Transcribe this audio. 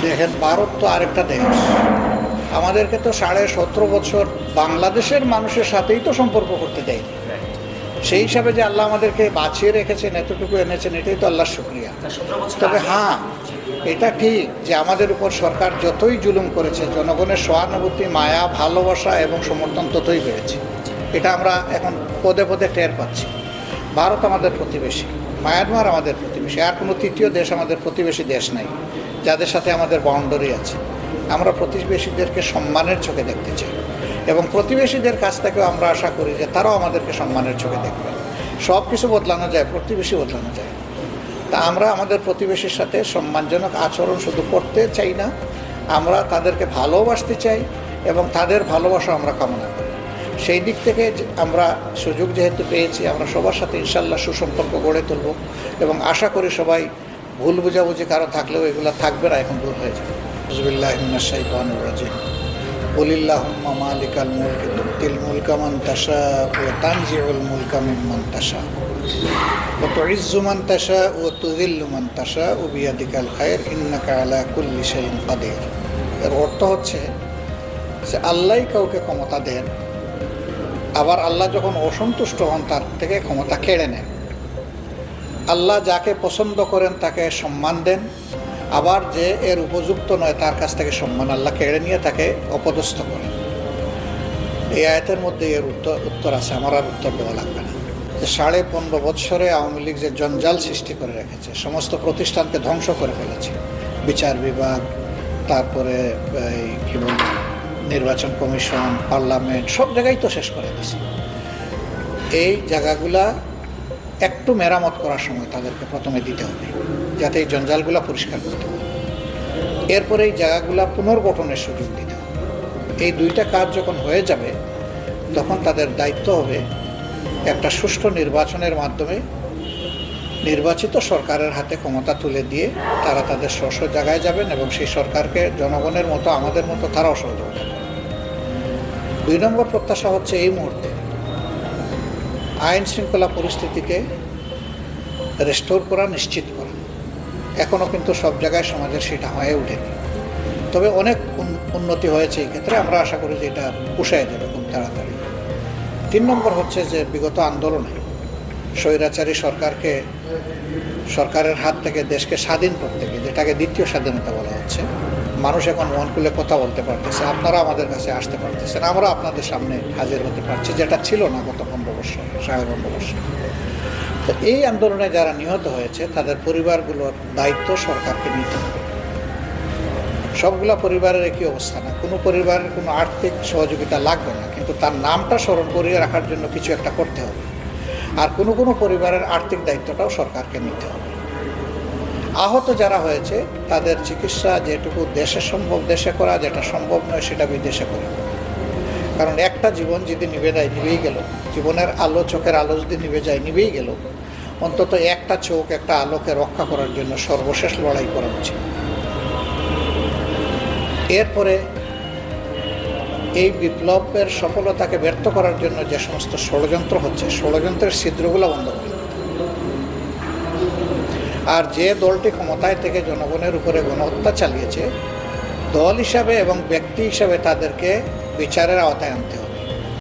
দেখেন, ভারত তো আরেকটা দেশ। আমাদেরকে তো 17.5 বছর বাংলাদেশের মানুষের সাথেই তো সম্পর্ক করতে দেয়নি। সেই হিসাবে যে আল্লাহ আমাদেরকে বাঁচিয়ে রেখেছেন, এতটুকু এনেছেন, এটাই তো আল্লাহর শুকরিয়া। তবে হ্যাঁ, এটা ঠিক যে আমাদের উপর সরকার যতই জুলুম করেছে, জনগণের সহানুভূতি, মায়া, ভালোবাসা এবং সমর্থন ততই বেড়েছে। এটা আমরা এখন পদে পদে টের পাচ্ছি। ভারত আমাদের প্রতিবেশী, মায়ানমার আমাদের প্রতিবেশী, আর কোনো তৃতীয় দেশ আমাদের প্রতিবেশী দেশ নাই যাদের সাথে আমাদের বাউন্ডারি আছে। আমরা প্রতিবেশীদেরকে সম্মানের চোখে দেখতে চাই এবং প্রতিবেশীদের কাছ থেকেও আমরা আশা করি যে তারাও আমাদেরকে সম্মানের চোখে দেখবে। সব কিছু বদলানো যায়, প্রতিবেশী বদলানো যায়। তা আমরা আমাদের প্রতিবেশীর সাথে সম্মানজনক আচরণ শুধু করতে চাই না, আমরা তাদেরকে ভালোবাসতে চাই এবং তাদের ভালোবাসা আমরা কামনা করি। সেই দিক থেকে আমরা সুযোগ যেহেতু পেয়েছি, আমরা সবার সাথে ইনশাল্লাহ সুসম্পর্ক গড়ে তুলব এবং আশা করি সবাই ভুল বুঝাবুঝি কারো থাকলেও এগুলো থাকবে না, এখন দূর হয়ে যাবে। বিসমিল্লাহির মিনাশ শাইতানির রাজিম। কুলিল্লাহুম্মা মালিকাল মুলকি তুতিল মুলকা মান তাশাউ ওয়া তানজিউল মুলকা মিম্মান তাশাউ ওয়া তুইজ্জু মান তাশাউ ওয়া তুযিল্লু মান তাশাউ বিয়াদিকাল খায়র ইন্নাকা আলা কুল্লি শাইইন কাদির। এর অর্থ হচ্ছে যে আল্লাহই কাউকে ক্ষমতা দেন, আবার আল্লাহ যখন অসন্তুষ্ট হন তার থেকে ক্ষমতা কেড়ে নেন। আল্লাহ যাকে পছন্দ করেন তাকে সম্মান দেন, আবার যে এর উপযুক্ত নয় তার কাছ থেকে সম্মান আল্লাহ কেড়ে নিয়ে তাকে অপদস্থ করেন। এই আয়াতের মধ্যে এর উত্তর আছে, আমার আর উত্তর দেওয়া লাগবে না। যে 15.5 বৎসরে আওয়ামী লীগ যে জঞ্জাল সৃষ্টি করে রেখেছে, সমস্ত প্রতিষ্ঠানকে ধ্বংস করে ফেলেছে, বিচার বিভাগ, তারপরে কি বলব নির্বাচন কমিশন, পার্লামেন্ট, সব জায়গায় তো শেষ করে দিয়েছে। এই জায়গাগুলা একটু মেরামত করার সময় তাদেরকে প্রথমে দিতে হবে, যাতে এই জঞ্জালগুলা পরিষ্কার করতে হবে। এরপরে এই জায়গাগুলা পুনর্গঠনের সুযোগ দিতে হবে। এই দুইটা কাজ যখন হয়ে যাবে, তখন তাদের দায়িত্ব হবে একটা সুষ্ঠু নির্বাচনের মাধ্যমে নির্বাচিত সরকারের হাতে ক্ষমতা তুলে দিয়ে তারা তাদের স্ব জায়গায় যাবেন এবং সেই সরকারকে জনগণের মতো, আমাদের মতো তারাও সহযোগিতা করবেন। 2 নম্বর প্রত্যাশা হচ্ছে এই মুহূর্তে আইন শৃঙ্খলা পরিস্থিতিকে রেস্টোর করা, নিশ্চিত করা। এখনও কিন্তু সব জায়গায় সমাজের সেটা হয়ে ওঠেনি, তবে অনেক উন্নতি হয়েছে। এই ক্ষেত্রে আমরা আশা করি যে এটা পুষায় যাবে খুব তাড়াতাড়ি। 3 নম্বর হচ্ছে যে বিগত আন্দোলনে স্বৈরাচারী সরকারের হাত থেকে দেশকে স্বাধীন করতে গিয়ে, যেটাকে দ্বিতীয় স্বাধীনতা বলা হচ্ছে, মানুষ এখন মন খুলে কথা বলতে পারতেছে, আপনারা আমাদের কাছে আসতে পারতেছেন, আমরা আপনাদের সামনে হাজির হতে পারছি, যেটা ছিল না গত 15 বছর, 15.5 বছর। তো এই আন্দোলনে যারা নিহত হয়েছে তাদের পরিবারগুলোর দায়িত্ব সরকারকে নিতে হবে। সবগুলা পরিবারের একই অবস্থা না, কোনো পরিবারের কোনো আর্থিক সহযোগিতা লাগবে না, কিন্তু তার নামটা স্মরণ করিয়ে রাখার জন্য কিছু একটা করতে হবে। আর কোনো কোনো পরিবারের আর্থিক দায়িত্বটাও সরকারকে নিতে হবে। আহত যারা হয়েছে তাদের চিকিৎসা যেটুকু দেশে সম্ভব দেশে করা, যেটা সম্ভব নয় সেটা বিদেশে করা। কারণ একটা জীবন যদি নিভে যায়, নিভেই গেল। জীবনের আলো, চোখের আলো যদি নিভে যায়, নিভেই গেল। অন্তত একটা চোখ, একটা আলোকে রক্ষা করার জন্য সর্বশেষ লড়াই করা উচিত। এরপরে এই বিপ্লবের সফলতাকে ব্যর্থ করার জন্য যে সমস্ত ষড়যন্ত্র হচ্ছে, ষড়যন্ত্রের ছিদ্রগুলো বন্ধ করতে হবে। আর যে দলটি ক্ষমতায় থেকে জনগণের উপরে গণহত্যা চালিয়েছে, দল হিসাবে এবং ব্যক্তি হিসাবে তাদেরকে বিচারের আওতায় আনতে হবে।